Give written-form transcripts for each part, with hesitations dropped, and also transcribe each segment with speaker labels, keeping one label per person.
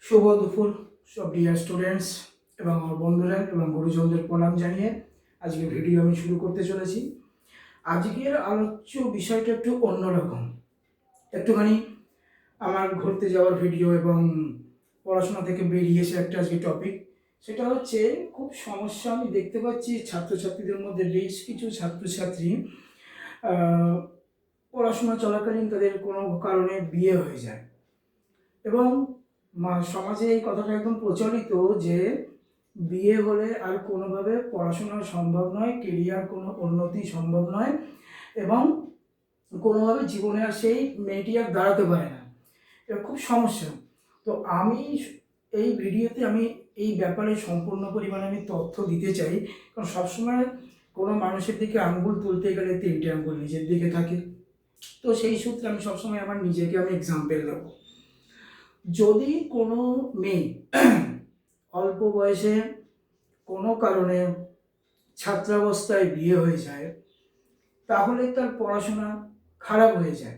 Speaker 1: শুভ দুপুর সব dear students এবং আমার বন্ধুরা এবং গুরুজনদের প্রণাম জানিয়ে আজকে ভিডিও আমি শুরু করতে চলেছি। আজকের আলোচ্য বিষয়টা একটু অন্যরকম, একটুখানি আমার ঘুরতে যাওয়ার ভিডিও এবং পড়াশোনা থেকে বেরিয়ে এসে একটা আজকে টপিক, সেটা হচ্ছে খুব সমস্যা আমি দেখতে পাচ্ছি ছাত্রছাত্রীদের মধ্যে। বেশ কিছু ছাত্রছাত্রী পড়াশোনা চলাকালীন তাদের কোনো কারণে বিয়ে হয়ে যায় এবং সমাজে এই কথাটা একদম প্রচলিত যে বিয়ে হলে আর কোনোভাবে পড়াশোনা সম্ভব নয়, কেরিয়ার কোনো উন্নতি সম্ভব নয় এবং কোনোভাবে জীবনে আর সেই মেয়েটি আর দাঁড়াতে পারে না। এটা খুব সমস্যা। তো আমি এই ভিডিওতে আমি এই ব্যাপারে সম্পূর্ণ পরিমাণে আমি তথ্য দিতে চাই, কারণ সবসময় কোনো মানুষের দিকে আঙ্গুল তুলতে গেলে তিনটে আঙ্গুল নিজের দিকে থাকে। তো সেই সূত্রে আমি সবসময় আমার নিজেকে আমি এক্সাম্পল দেবো। যদি কোনো মেয়ে অল্প বয়সে কোনো কারণে ছাত্রাবস্থায় বিয়ে হয়ে যায়, তাহলে তার পড়াশোনা খারাপ হয়ে যায়।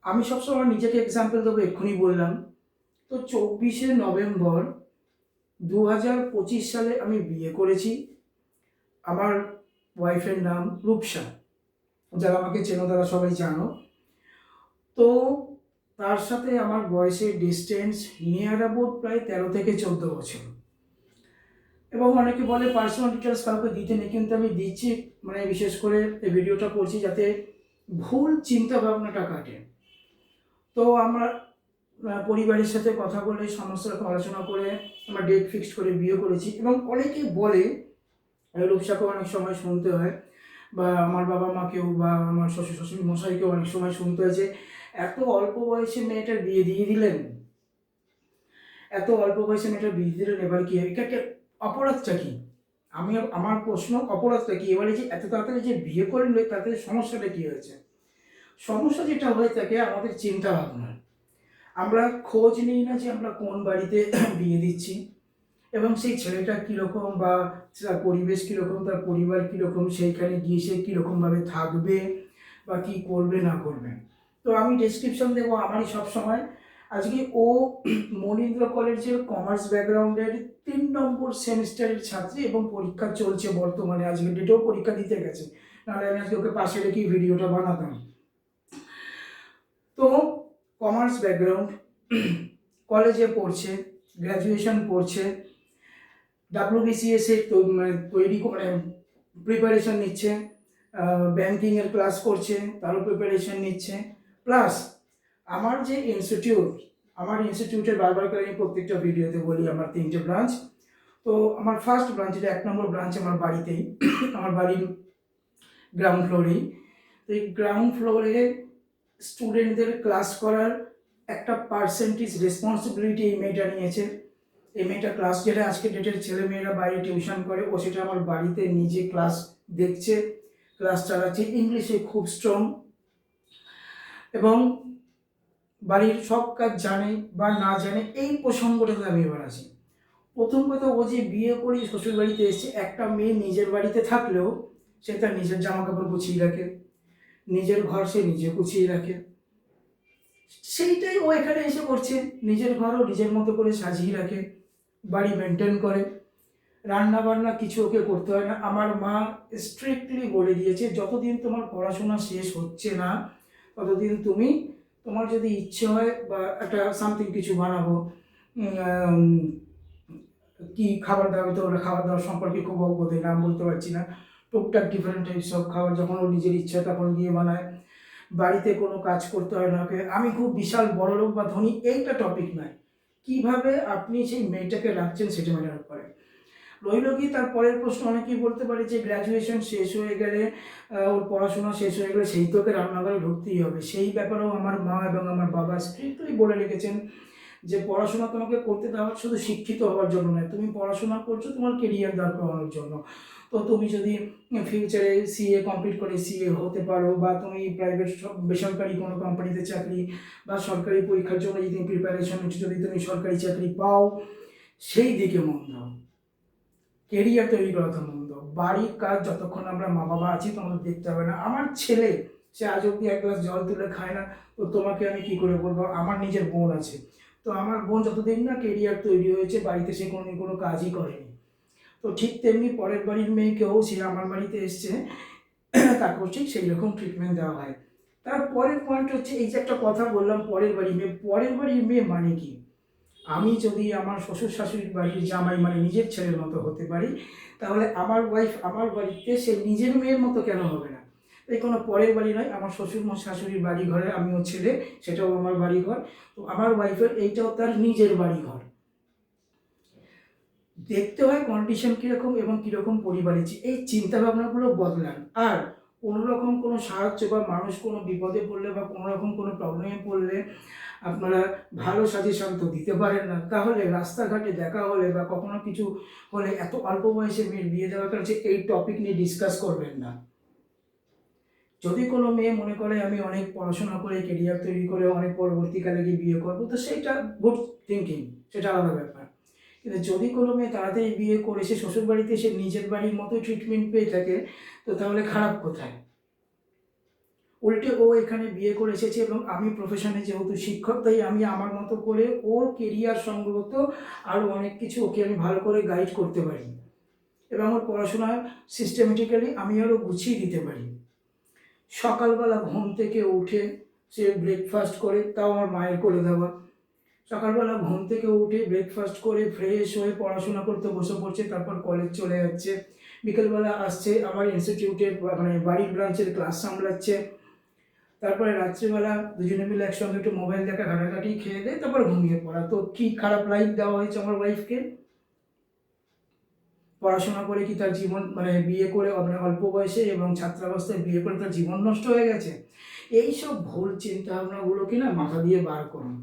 Speaker 1: আমি সবসময় নিজেকে এক্সাম্পল দেবো, এক্ষুনি বললাম। তো 24শে নভেম্বর 2025 সালে আমি বিয়ে করেছি। আমার ওয়াইফের নাম রূপসা, যারা আমাকে চেনো তারা সবাই জানো। তো তার সাথে আমার বয়সের ডিস্টেন্স নিয়ার অ্যাবাউট প্রায় 13 থেকে 14 বছর। এবং অনেকে বলে পার্সোনাল ডিটেলস কাউকে দিতে নেই, কিন্তু আমি দিচ্ছি, মানে বিশেষ করে এই ভিডিওটা করছি যাতে ভুল চিন্তা ভাবনাটা কাটে। তো আমরা পরিবারের সাথে কথা বলে সমস্ত রকম আলোচনা করে আমরা ডেট ফিক্সড করে বিয়ে করেছি। এবং অনেকে বলে, রূপসাকেও অনেক সময় শুনতে হয়, বা আমার বাবা মাকেও বা আমার শ্বশুর শাশুড়ি মশাইকেও অনেক সময় শুনতে হয়েছে, এত অল্প বয়সে মেয়েটার বিয়ে দিয়ে দিলেন, এত অল্প বয়সে মেয়েটার বিয়ে দিলেন, এবার কি এটা অপরাধটা কি? আমার প্রশ্ন, অপরাধটা কি? এবারে যে এত তাড়াতাড়ি যে বিয়ে করে নিল, তাতে সমস্যাটা কি হয়েছে? সমস্যা যেটা হয়ে থাকে আমাদের চিন্তা ভাবনা। আমরা খোঁজ নিই না যে আমরা কোন বাড়িতে বিয়ে দিচ্ছি এবং সেই ছেলেটা কীরকম বা তার পরিবেশ কীরকম, তার পরিবার কীরকম, সেইখানে গিয়ে সে কীরকমভাবে থাকবে বা কী করবে না করবে। তো আমি ডেসক্রিপশন দেবো আমারই সবসময়। আজকে ও মনীন্দ্র কলেজের কমার্স ব্যাকগ্রাউন্ডের 3 নম্বর সেমিস্টারের ছাত্রী এবং পরীক্ষা চলছে বর্তমানে। আজকে ডেটেও পরীক্ষা দিতে গেছে, নাহলে আমি আজকে ওকে পাশে রেখেই ভিডিওটা বানাতাম। তো কমার্স ব্যাকগ্রাউন্ড, কলেজে পড়ছে, গ্র্যাজুয়েশন পড়ছে, WBCS এর তৈরি মানে প্রিপারেশন নিচ্ছে, ব্যাংকিংয়ের ক্লাস করছে, তারও প্রিপারেশন নিচ্ছে। প্লাস আমার যে ইনস্টিটিউট, আমার ইনস্টিটিউটের বারবার করে আমি প্রত্যেকটা ভিডিওতে বলি আমার 3টে ব্রাঞ্চ। তো আমার ফার্স্ট ব্রাঞ্চ, এটা 1 নম্বর ব্রাঞ্চ আমার বাড়িতেই, আমার বাড়ির গ্রাউন্ড ফ্লোরেই। তো এই গ্রাউন্ড ফ্লোরে স্টুডেন্টদের ক্লাস করার একটা পার্সেন্টেজ রেসপন্সিবিলিটি এই মেয়েটা নিয়েছে। এই মেয়েটা ক্লাস, যেটা আজকে ডেটের ছেলে মেয়েরা বাইরে টিউশন করে, ও সেটা আমার বাড়িতে নিজে ক্লাস দেখছে, ক্লাস চালাচ্ছে। ইংলিশে খুব স্ট্রং এবং বাড়ির সব কাজ জানে বা না জানে। এই প্রসঙ্গটাতে আমি এবার আসি। প্রথম কথা, ও যে বিয়ে করি শ্বশুর বাড়িতে এসছে, একটা মেয়ে নিজের বাড়িতে থাকলেও সে তার নিজের জামা কাপড় গুছিয়ে রাখে, নিজের ঘর সে নিজে গুছিয়ে রাখে। সেইটাই ও এখানে এসে করছে, নিজের ঘরও নিজের মতো করে সাজিয়ে রাখে, বাড়ি মেনটেন করে, রান্না বান্না কিছু ওকে করতে হয় না। আমার মা স্ট্রিক্টলি বলে দিয়েছে, যতদিন তোমার পড়াশোনা শেষ হচ্ছে না ততদিন তুমি, তোমার যদি ইচ্ছে হয় বা একটা সামথিং কিছু বানাবো, কি খাবার দাবার, তো ওরা খাবার দাবার সম্পর্কে খুব অবগত, নাম বলতে পারছি না, টুকটাক ডিফারেন্ট টাইপস সব খাবার যখন ওর নিজের ইচ্ছা তখন গিয়ে বানায়। বাড়িতে কোনো কাজ করতে হয় না ওকে। আমি খুব বিশাল বড় লোক বা ধনী এইটা টপিক নয়, কীভাবে আপনি সেই মেয়েটাকে রাখছেন সেটা ম্যাটার করে। রইল কি তার পরের প্রশ্ন, অনেকেই বলতে পারে যে গ্র্যাজুয়েশন শেষ হয়ে গেলে, ওর পড়াশোনা শেষ হয়ে গেলে সেই তোকে রান্নাঘরে ঢুকতেই হবে। সেই ব্যাপারেও আমার মা এবং আমার বাবা স্ট্রিক্টলি বলে রেখেছেন যে পড়াশোনা তোমাকে করতে দেওয়া শুধু শিক্ষিত হওয়ার জন্য নয়, তুমি পড়াশোনা করছো তোমার কেরিয়ার দাঁড় করানোর জন্য। তো তুমি যদি ফিউচারে CA কমপ্লিট করে CA হতে পারো, বা তুমি প্রাইভেট বেসরকারি কোনো কোম্পানিতে চাকরি বা সরকারি পরীক্ষার জন্য যদি প্রিপারেশন নিচ্ছ, যদি তুমি সরকারি চাকরি পাও, সেই দিকে মন দাও। কেরিয়ার তৈরি করা তো মন্দ, বাড়ির কাজ যতক্ষণ আমরা মা বাবা আছি তোমাদের দেখতে হবে না। আমার ছেলে, সে আজ অব্দি 1 গ্লাস জল তুলে খায় না, তো তোমাকে আমি কি করে বলবো? আমার নিজের বোন আছে, তো আমার বোন যতদিন না কেরিয়ার তৈরি হয়েছে বাড়িতে সে কোনোদিন কোনো কাজই করেনি। তো ঠিক তেমনি পরের বাড়ির মেয়েকেও সে আমার বাড়িতে এসছে, তাকেও ঠিক সেই রকম ট্রিটমেন্ট দেওয়া হয়। তারপরের পয়েন্ট হচ্ছে এই যে একটা কথা বললাম পরের বাড়ির মেয়ে, পরের বাড়ির মেয়ে মানে কি? আমি যদি আমার শ্বশুর শাশুড়ির বাড়ির জামাই মানে নিজের ছেলের মতো হতে পারি, তাহলে আমার ওয়াইফ আমার বাড়িতে সে নিজের মেয়ের মতো কেন হবে না? এই কোনো পরের বাড়ি নয়, আমার শ্বশুর শাশুড়ির বাড়ি ঘরে আমিও ছেলে, সেটাও আমার বাড়ি ঘর। তো আমার ওয়াইফের এইটাও তার নিজের বাড়ি ঘর। দেখতে হয় কন্ডিশন কীরকম এবং কীরকম পরিবারের, এই চিন্তাভাবনাগুলো বদলান। আর কোনো রকম কোনো সাহায্য বা মানুষ কোনো বিপদে পড়লে বা কোনো রকম কোনো প্রবলেমে পড়লে আপনারা ভালো সাজেশন তো দিতে পারেন না, তাহলে রাস্তাঘাটে দেখা হলে বা কখনো কিছু হলে এত অল্প বয়সে মেয়ের বিয়ে দেওয়ার কাছে এই টপিক নিয়ে ডিসকাস করবেন না। যদি কোনো মেয়ে মনে করে আমি অনেক পড়াশোনা করে কেরিয়ার তৈরি করে অনেক পরবর্তীকালে গিয়ে বিয়ে করবো, তো সেইটা গুড থিঙ্কিং, সেটা আলাদা ব্যাপার। কিন্তু যদি কোনো মেয়ে তাড়াতাড়ি বিয়ে করে সে শ্বশুরবাড়িতে এসে নিজের বাড়ির মতোই ট্রিটমেন্ট পেয়ে থাকে, তো তাহলে খারাপ কোথায়? উল্টে ও এখানে বিয়ে করে এসেছে এবং আমি প্রফেশনে যেহেতু শিক্ষক, তাই আমি আমার মতো করে ওর কেরিয়ার সঙ্গত আরও অনেক কিছু ওকে আমি ভালো করে গাইড করতে পারি এবং ওর পড়াশোনা সিস্টেমেটিক্যালি আমি আরও গুছিয়ে দিতে পারি। সকালবেলা ঘুম থেকে উঠে সে ব্রেকফাস্ট করে, তাও আমার মায়ের করে দেওয়া। সকালবেলা ঘুম থেকে উঠে ব্রেকফাস্ট করে ফ্রেশ হয়ে পড়াশোনা করতে বসে পড়ছে, তারপর কলেজ চলে যাচ্ছে, বিকেলবেলা আসছে আমার ইনস্টিটিউটের মানে বাড়ির ব্রাঞ্চের ক্লাস সামলাচ্ছে, তারপরে রাত্রিবেলা দুজনে মিলে একসঙ্গে একটু মোবাইল দেখা ঘাটাঘাটি খেয়ে দেয়, তারপর ঘুমিয়ে পড়া। তো কি খারাপ লাইফ দেওয়া হয়েছে আমার ওয়াইফকে? পড়াশোনা করে কি তার জীবন মানে বিয়ে করে মানে অল্প বয়সে এবং ছাত্রাবস্থায় বিয়ে করে তার জীবন নষ্ট হয়ে গেছে? এইসব ভুল চিন্তা ভাবনাগুলোকে না মাথা দিয়ে বার করুন।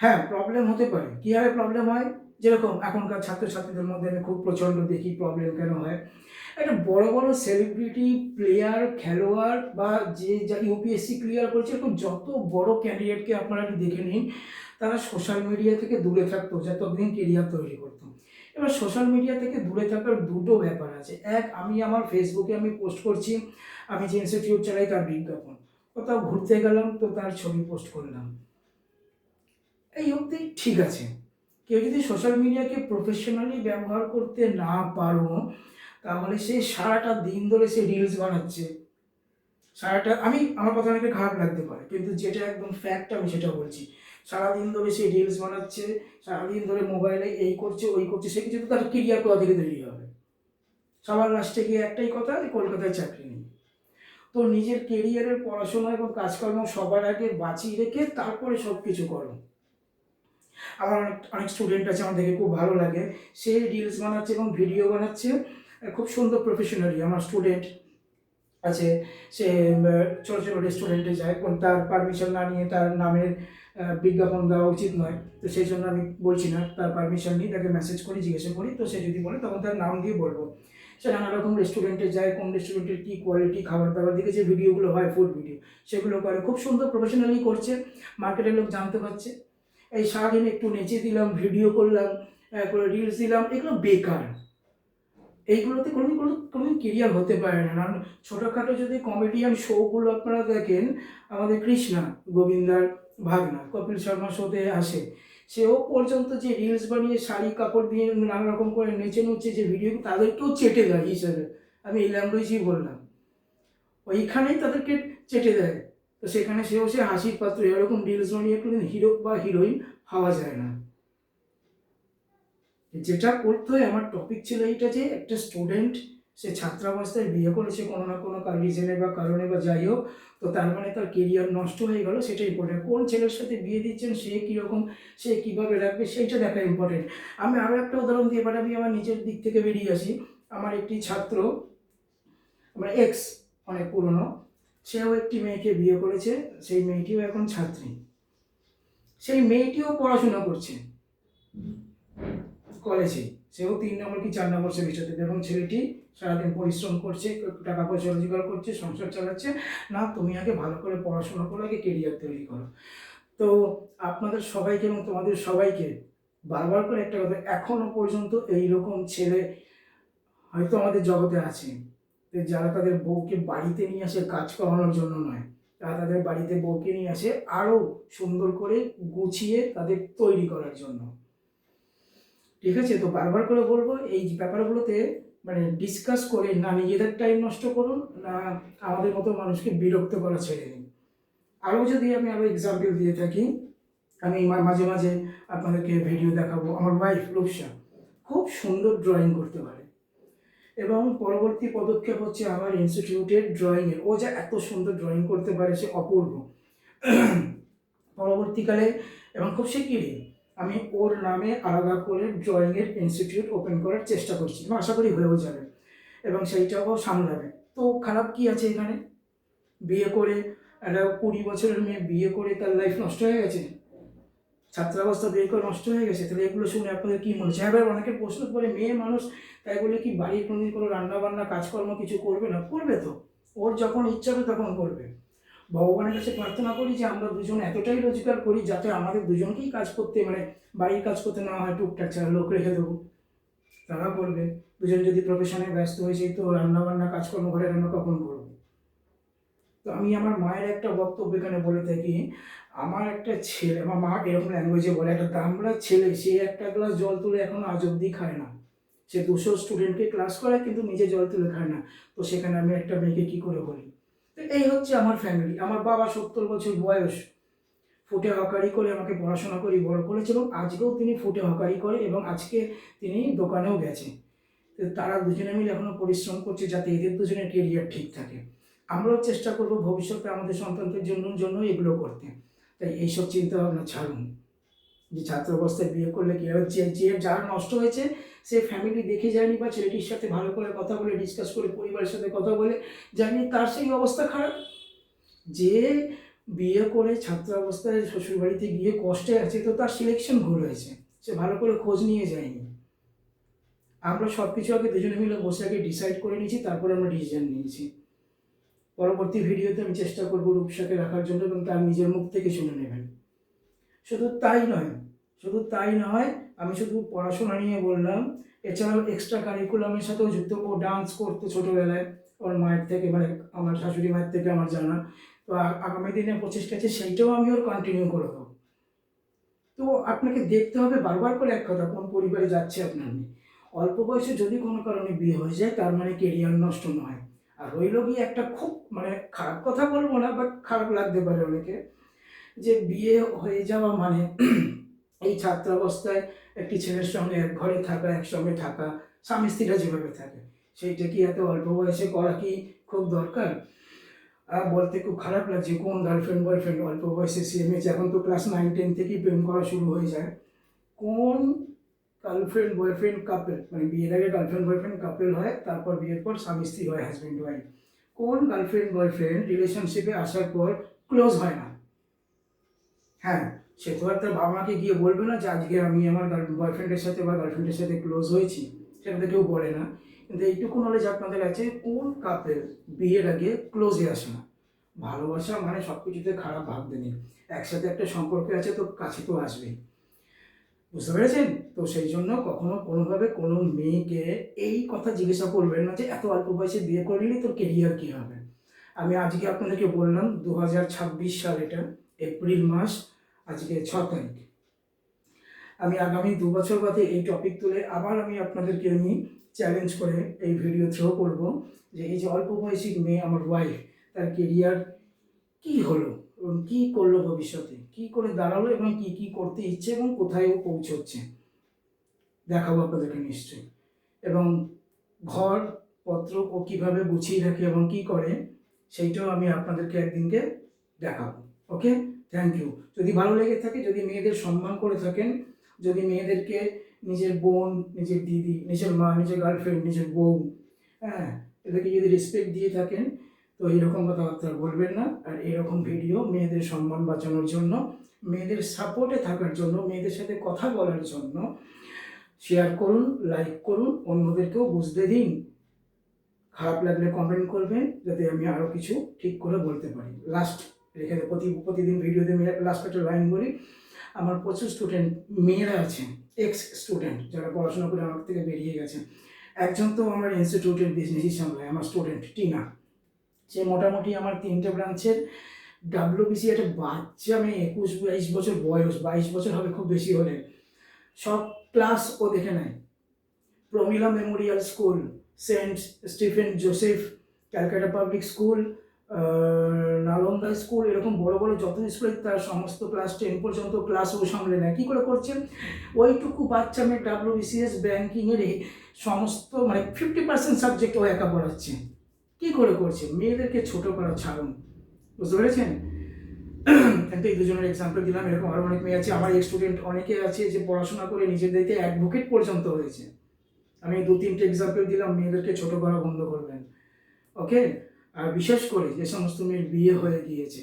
Speaker 1: হ্যাঁ, প্রবলেম হতে পারে। কীভাবে প্রবলেম হয়? যেরকম এখনকার ছাত্রছাত্রীদের মধ্যে আমি খুব প্রচণ্ড দেখি প্রবলেম কেন হয়। একটা বড় বড় সেলিব্রিটি, প্লেয়ার, খেলোয়াড় বা যে যা ইউপিএসসি ক্লিয়ার করেছে এরকম যত বড় ক্যান্ডিডেটকে আপনারা একটু দেখে নিন, তারা সোশ্যাল মিডিয়া থেকে দূরে থাকতো যতদিন কেরিয়ার তৈরি করতো। এবার সোশ্যাল মিডিয়া থেকে দূরে থাকার দুটো ব্যাপার আছে। এক, আমি আমার ফেসবুকে আমি পোস্ট করছি, আমি যে ইনস্টিটিউট চালাই তার বিজ্ঞাপন। কোথাও ঘুরতে গেলাম তো তার ছবি পোস্ট করলাম। এই অবধি ঠিক আছে। কেউ যদি সোশ্যাল মিডিয়াকে প্রফেশনালি ব্যবহার করতে না পারো, তাহলে সে সারাটা দিন ধরে সে রিলস বানাচ্ছে। সারাটা আমার কথা অনেকে খারাপ লাগতে পারে, কিন্তু যেটা একদম ফ্যাক্ট আমি সেটা বলছি। সারাদিন ধরে সে রিলস বানাচ্ছে, সারাদিন ধরে মোবাইলে এই করছে ওই করছে, সে কিছু তো তার কেরিয়ার কোথা থেকে তৈরি হবে? সবার লাস্টে গিয়ে একটাই কথা যে কলকাতায় চাকরি নেই। তো নিজের কেরিয়ারের পড়াশোনা এবং কাজকর্ম সবার আগে বাঁচিয়ে রেখে তারপরে সব কিছু করো। আমার অনেক অনেক স্টুডেন্ট আছে, আমার দেখে খুব ভালো লাগে, সে রিলস বানাচ্ছে এবং ভিডিও বানাচ্ছে খুব সুন্দর প্রফেশনালি। আমার স্টুডেন্ট আছে, সে ছোটো ছোটো রেস্টুরেন্টে যায়, তার পারমিশন না নিয়ে তার নামের বিজ্ঞাপন দেওয়া উচিত নয়, তো সেই জন্য আমি বলছি না, তার পারমিশন নিই, তাকে মেসেজ করি, জিজ্ঞাসা করি, তো সে যদি বলে তখন তার নাম দিয়ে বলবো। সে নানা রকম রেস্টুরেন্টে যায়, কোন রেস্টুরেন্টের কী কোয়ালিটি খাবার দাবার দিকে যে ভিডিওগুলো হয় ফুড ভিডিও, সেগুলো করে খুব সুন্দর প্রফেশনালি করছে, মার্কেটের লোক জানতে পারছে। এই সারাদিন একটু নেচে দিলাম, ভিডিও করলাম, করে রিলস দিলাম, এগুলো বেকার। এইগুলোতে কোনোদিন কেরিয়ার হতে পারে না। কারণ ছোটোখাটো যদি কমেডিয়ান শোগুলো আপনারা দেখেন, আমাদের কৃষ্ণা গোবিন্দার ভাগনা কপিল শর্মা শোতে আসে, সেও পর্যন্ত যে রিলস বানিয়ে শাড়ি কাপড় দিয়ে নানা রকম করে নেচে নুচে যে ভিডিও, তাদেরকেও চেটে দেয় হিসেবে, আমি এই ল্যাঙ্গুয়েজই বললাম, ওইখানেই তাদেরকে চেটে দেয়। তো সেখানে সেও সে হাসির পাত্র, এরকম রিলস বানিয়ে কোনোদিন হিরো বা হিরোইন হওয়া যায় না। যেটা করতে হয়, আমার টপিক ছিল এইটা যে একটা স্টুডেন্ট সে ছাত্রাবস্থায় বিয়ে করেছে কোনো না কোনো রিজনে বা কারণে বা যাই হোক, তো তার মানে তার কেরিয়ার নষ্ট হয়ে গেল, সেটা ইম্পর্টেন্ট। কোন ছেলের সাথে বিয়ে দিচ্ছেন, সে কীরকম, সে কীভাবে রাখবে, সেইটা দেখা ইম্পর্টেন্ট। আমি আরও একটা উদাহরণ দিয়ে পারি, আমি আমার নিজের দিক থেকে বেরিয়ে আসি। আমার একটি ছাত্র, আমার এক্স, অনেক পুরনো, সেও একটি মেয়েকে বিয়ে করেছে, সেই মেয়েটিও এখন ছাত্রী, সেই মেয়েটিও পড়াশোনা করছে কলেজে, সেও 3 নম্বর কি 4 নম্বর সেমিস্টারে, এবং ছেলেটি সারাদিন পরিশ্রম করছে, টাকা পয়সা রোজগার করছে, সংসার চালাচ্ছে। না, তুমি আগে ভালো করে পড়াশোনা করো, আগে কেরিয়ার তৈরি করো। তো আপনাদের সবাইকে এবং তোমাদের সবাইকে বারবার করে একটা কথা, এখনো পর্যন্ত এইরকম ছেলে হয়তো আমাদের জগতে আছে, যারা তাদের বউকে বাড়িতে নিয়ে আসে কাজ করানোর জন্য নয়, তারা তাদের বাড়িতে বউকে নিয়ে আসে আরও সুন্দর করে গুছিয়ে তাদের তৈরি করার জন্য। ঠিক আছে, তো বারবার করে বলবো এই ব্যাপারগুলোতে মানে ডিসকাস করে না নিজেদের টাইম নষ্ট করুন, না আমাদের মতো মানুষকে বিরক্ত করা ছেড়ে দিন। আরও যদি আমি আরও এক্সাম্পল দিয়ে থাকি, আমি মাঝে মাঝে আপনাদেরকে ভিডিও দেখাবো। আমার ওয়াইফ রূপসা খুব সুন্দর ড্রয়িং করতে পারে, এবং পরবর্তী পদক্ষেপ হচ্ছে আমার ইনস্টিটিউটের ড্রয়িংয়ের। ও যা এত সুন্দর ড্রয়িং করতে পারে সে অপূর্ব। পরবর্তীকালে এবং খুব শিগগিরই আমি ওর নামে আলাদা করে ড্রয়িংয়ের ইনস্টিটিউট ওপেন করার চেষ্টা করছি, এবং আশা করি হয়েও যাবে, এবং সেইটাও সামলাবে। তো খারাপ কি আছে এখানে? বিয়ে করে একটা 20 বছরের মেয়ে বিয়ে করে তার লাইফ নষ্ট হয়ে গেছে, ছাত্রাবস্থা বিয়ে করে নষ্ট হয়ে গেছে, তাহলে এগুলো শুনে আপনাদের কী মনে হচ্ছে? এবার অনেকের প্রশ্ন করে মেয়ে মানুষ তাই বলে কি বাড়ির কোনোদিন কোনো রান্নাবান্না কাজকর্ম কিছু করবে না? করবে তো, ওর যখন ইচ্ছা হবে তখন করবে। ভগবানের কাছে প্রার্থনা করি যে আমরা দুজন এতটাই রোজগার করি যাতে আমাদের দুজনকেই কাজ করতে মানে বাড়ির কাজ করতে না হয়, টুকটাক ছাড়া লোক রেখে দেবো, তারা করবে। দুজন যদি প্রফেশনে ব্যস্ত হয়েছে তো রান্নাবান্না কাজকর্ম ঘরে রান্না কখন করবো? তো আমি আমার মায়ের একটা বক্তব্য এখানে বলে থাকি, আমার একটা ছেলে, আমার মা এরকম ল্যাঙ্গুয়েজে বলে, একটা দামড়া ছেলে, সে একটা গ্লাস জল তুলে এখনো আজ অব্দি খায় না। সে 200 স্টুডেন্টকে ক্লাস করায় কিন্তু নিজে জল তুলে খায় না। তো সেখানে আমি একটা মেয়েকে কী করে বলি? তো এই হচ্ছে আমার ফ্যামিলি। আমার বাবা 70 বছর বয়স, ফুটে হকারি করে আমাকে পড়াশোনা করে বড় করেছে, এবং আজকেও তিনি ফুটে হকারি করে, এবং আজকে তিনি দোকানেও গেছে। তো তারা দুজনে মিলে এখনও পরিশ্রম করছে যাতে এদের দুজনের কেরিয়ার ঠিক থাকে। আমরাও চেষ্টা করব ভবিষ্যতে আমাদের সন্তানদের জন্য এগুলো করতে। তাই এইসব চিন্তা ভাবনা ছাড়ুন, যে ছাত্র অবস্থায় বিয়ে করলে কী হবে। যে যার নষ্ট হয়েছে সে ফ্যামিলি দেখে যায়নি, বা ছেলেটির সাথে ভালো করে কথা বলে ডিসকাস করে পরিবারের সাথে কথা বলে যায়নি, তার সেই অবস্থা খারাপ। যে বিয়ে করে ছাত্র অবস্থায় শ্বশুরবাড়িতে গিয়ে কষ্টে আছে, তো তার সিলেকশন ভুল হয়েছে, সে ভালো করে খোঁজ নিয়ে যায়নি। আমরা সব কিছু আগে দুজনে মিলে বসে আগে ডিসাইড করে নিয়েছি, তারপর আমরা ডিসিশন নিয়েছি। পরবর্তী ভিডিওতে আমি চেষ্টা করবো রূপসাকে রাখার জন্য, এবং তার নিজের মুখ থেকে শুনে নেবেন। শুধু তাই নয়, আমি শুধু পড়াশোনা নিয়ে বললাম, এছাড়াও এক্সট্রা কারিকুলামের সাথেও যুক্ত। ও ডান্স করতে ছোটোবেলায়, ওর মায়ের থেকে মানে আমার শাশুড়ি মায়ের থেকে আমার জানা। তো আগামী দিনে প্রচেষ্টা আছে সেইটাও আমি ওর কন্টিনিউ করে দেবো। তো আপনাকে দেখতে হবে বারবার করে এক কথা, কোন পরিবারে যাচ্ছে আপনার মেয়ে। অল্প বয়সে যদি কোনো কারণে বিয়ে হয়ে যায় তার মানে কেরিয়ার নষ্ট নয়। আর রইল গিয়ে একটা খুব মানে খারাপ কথা বলবো না, বাট খারাপ লাগতে পারে অনেকে, যে বিয়ে হয়ে যাওয়া মানে এই ছাত্রাবস্থায় একটি ছেলের সঙ্গে এক ঘরে থাকা, একসঙ্গে থাকা, স্বামী স্ত্রীরা যেভাবে থাকে, সেইটা কি এত অল্প বয়সে করা কি খুব দরকার? বলতে খুব খারাপ লাগছে, কোন গার্লফ্রেন্ড বয়ফ্রেন্ড অল্প বয়সে সিএমএচ, এখন তো ক্লাস 9-10 থেকেই প্রেম করা শুরু হয়ে যায়। কোন গার্লফ্রেন্ড বয়ফ্রেন্ড কাপেল, মানে বিয়ের আগে গার্লফ্রেন্ড বয়ফ্রেন্ড কাপেল হয়, তারপর বিয়ের পর স্বামী স্ত্রী হয়, হাজব্যান্ড ওয়াইফ। কোন গার্লফ্রেন্ড বয়ফ্রেন্ড রিলেশনশিপে আসার পর ক্লোজ হয় না? হ্যাঁ, সে তো আর তার বাবা মাকে গিয়ে বলবে না যে আজকে আমি আমার বয়ফ্রেন্ডের সাথে বা গার্লফ্রেন্ডের সাথে ক্লোজ হয়েছি, সেটা তো কেউ বলে না। কিন্তু এইটুকু নলেজ আপনাদের আছে, কোন কাপেল বিয়ের আগে ক্লোজে আসে না? ভালোবাসা মানে সব কিছুতে খারাপ ভাবতে নেই, একসাথে একটা সম্পর্ক আছে তো কাছে তো আসবেই, বুঝতে পেরেছেন? তো সেই জন্য কখনো কোনোভাবে কোনো মেয়েকে এই কথা জিজ্ঞাসা করবেন না যে এত অল্প বয়সে বিয়ে করে নিলে তোর কেরিয়ার কী হবে। আমি আজকে আপনাদেরকে বললাম 2026 সাল, এটা এপ্রিল মাস, আজকে 6 তারিখ। আমি আগামী 2 বছর বাদে এই টপিক তুলে আবার আমি আপনাদেরকে আমি চ্যালেঞ্জ করে এই ভিডিও থ্রো করব, যে এই যে অল্প বয়সী মেয়ে আমার ওয়াইফ, তার কেরিয়ার কী হলো, এবং কী করলো ভবিষ্যতে, কী করে দাঁড়ালো, এবং কী কী করতে ইচ্ছে, এবং কোথায় ও পৌঁছচ্ছে দেখাবো আপনাদেরকে নিশ্চয়ই। এবং ঘর পত্র ও কীভাবে গুছিয়ে রাখে এবং কী করে, সেইটাও আমি আপনাদেরকে একদিনকে দেখাবো। ওকে, থ্যাংক ইউ। যদি ভালো লেগে থাকে, যদি মেয়েদের সম্মান করে থাকেন, যদি মেয়েদেরকে নিজের বোন, নিজের দিদি, নিজের মা, নিজের গার্লফ্রেন্ড, নিজের বউ, হ্যাঁ, এদেরকে যদি রেসপেক্ট দিয়ে থাকেন, তো এইরকম কথাবার্তা বলবেন না। আর এরকম ভিডিও মেয়েদের সম্মান বাঁচানোর জন্য, মেয়েদের সাপোর্টে থাকার জন্য, মেয়েদের সাথে কথা বলার জন্য শেয়ার করুন, লাইক করুন, অন্যদেরকেও বুঝতে দিন। খারাপ লাগলে কমেন্ট করবেন যাতে আমি আরও কিছু ঠিক করে বলতে পারি। লাস্ট রেখে প্রতিদিন ভিডিওতে লাস্ট একটা লাইন বলি। আমার প্রচুর স্টুডেন্ট মেয়েরা আছে, এক্স স্টুডেন্ট, যারা পড়াশোনা করে আমার থেকে বেরিয়ে গেছে। একজন তো আমার ইনস্টিটিউটের বিজনেসই সামলায়, আমার স্টুডেন্ট টিনা। সে মোটামুটি আমার 3টে ব্রাঞ্চের ডাব্লিউবিসি একটা বাচ্চা মেয়ে 21-22 বছর বয়স, 22 বছর হবে খুব বেশি হলে, সব ক্লাস ও দেখে নেয়। Promila memorial school, saint Stephen Joseph, Calcutta public school, Nalanda school, এরকম বড় বড় যত স্কুলে তার সমস্ত ক্লাস 10 পর্যন্ত ক্লাস ও সামলে নেয়। কী করে করছে? ওইটুকু বাচ্চা মেয়ে ডাব্লিউবিসিএস ব্যাঙ্কিংয়েরই সমস্ত মানে 50% সাবজেক্ট ও একা পড়াচ্ছে। কী করে করছে? মেয়েদেরকে ছোট করা ছাড়ুন, বুঝতে পেরেছেন? কিন্তু এই দুজনের এক্সাম্পল দিলাম, এরকম আরও অনেক মেয়ে আছে। আমার স্টুডেন্ট অনেকে আছে যে পড়াশোনা করে নিজেদেরকে অ্যাডভোকেট পর্যন্ত হয়েছে। আমি 2-3টে এক্সাম্পল দিলাম, মেয়েদেরকে ছোট করা বন্ধ করবেন, ওকে? আর বিশেষ করে যে সমস্ত মেয়ের বিয়ে হয়ে গিয়েছে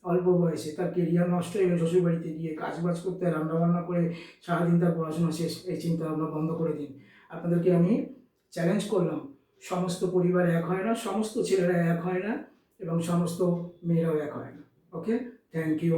Speaker 1: অল্প বয়সে, তার কেরিয়ার নষ্ট হয়ে গেল শ্বশুর বাড়িতে গিয়ে, কাজবাজ করতে রান্নাবান্না করে সারাদিন তার পড়াশোনা শেষ, এই চিন্তা ভাবনা বন্ধ করে দিন। আপনাদেরকে আমি চ্যালেঞ্জ করলাম, সমস্ত পরিবার এক হয় না, সমস্ত ছেলেরা এক হয় না, এবং সমস্ত মেয়েরাও এক হয় না, ওকে? Thank you.